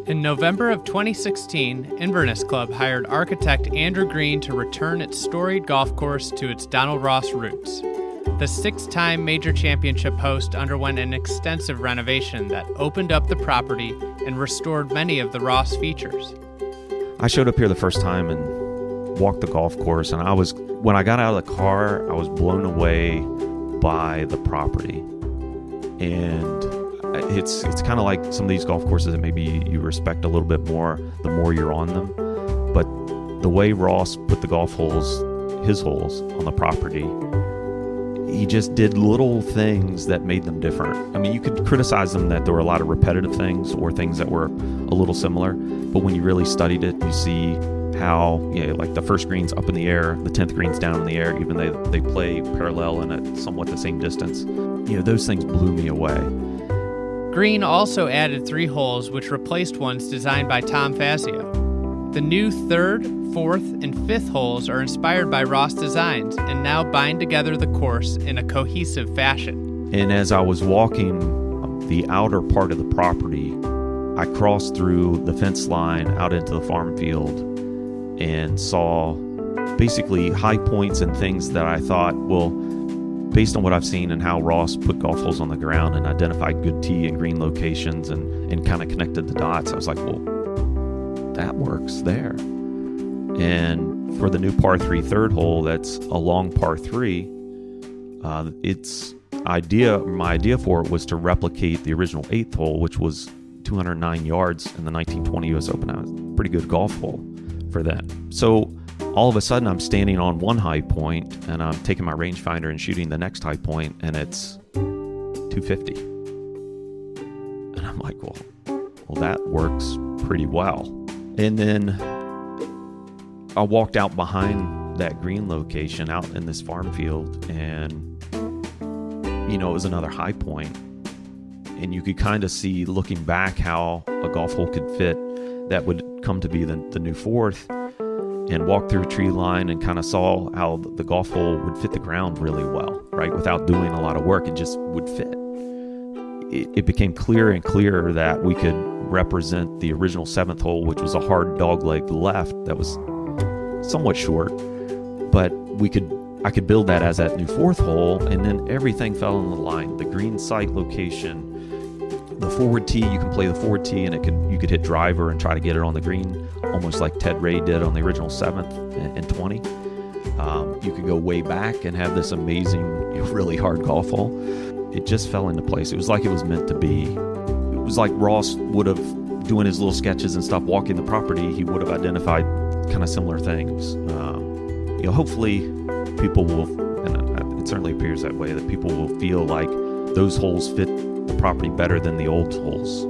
In November of 2016, Inverness Club hired architect Andrew Green to return its storied golf course to its Donald Ross roots. The six-time major championship host underwent an extensive renovation that opened up the property and restored many of the Ross features. I showed up here the first time and walked the golf course, and when I got out of the car, I was blown away by the property. And it's kind of like some of these golf courses that maybe you respect a little bit more the more you're on them. But the way Ross put the his holes on the property, he just did little things that made them different. I mean, you could criticize them that there were a lot of repetitive things or things that were a little similar, but when you really studied it, you see how, like the first green's up in the air, the 10th green's down in the air, even though they play parallel and at somewhat the same distance. Those things blew me away. Green also added 3 holes which replaced ones designed by Tom Fazio. The new 3rd, 4th, and 5th holes are inspired by Ross designs and now bind together the course in a cohesive fashion. And as I was walking the outer part of the property, I crossed through the fence line out into the farm field and saw basically high points and things that I thought, well, based on what I've seen and how Ross put golf holes on the ground and identified good tee and green locations and kind of connected the dots, I was like, well, that works there. And for the new par 3 third hole, that's a long par 3. My idea for it was to replicate the original 8th hole, which was 209 yards in the 1920 U.S. Open. That was a pretty good golf hole for that. So all of a sudden, I'm standing on one high point, and I'm taking my rangefinder and shooting the next high point, and it's 250. And I'm like, well, that works pretty well. And then I walked out behind that green location out in this farm field, and it was another high point. And you could kind of see, looking back, how a golf hole could fit that would come to be the new 4th, and walked through a tree line and kind of saw how the golf hole would fit the ground really well, right? Without doing a lot of work, it just would fit. It became clearer and clearer that we could represent the original 7th hole, which was a hard dogleg left that was somewhat short, but I could build that as that new 4th hole, and then everything fell in the line. The green site location, the forward tee, you can play the forward tee, and you could hit driver and try to get it on the green, almost like Ted Ray did on the original 7th and 20. You could go way back and have this amazing, really hard golf hole. It just fell into place. It was like it was meant to be. It was like Ross would have, doing his little sketches and stuff, walking the property, he would have identified kind of similar things. Hopefully people will, and it certainly appears that way, that people will feel like those holes fit the property better than the old holes.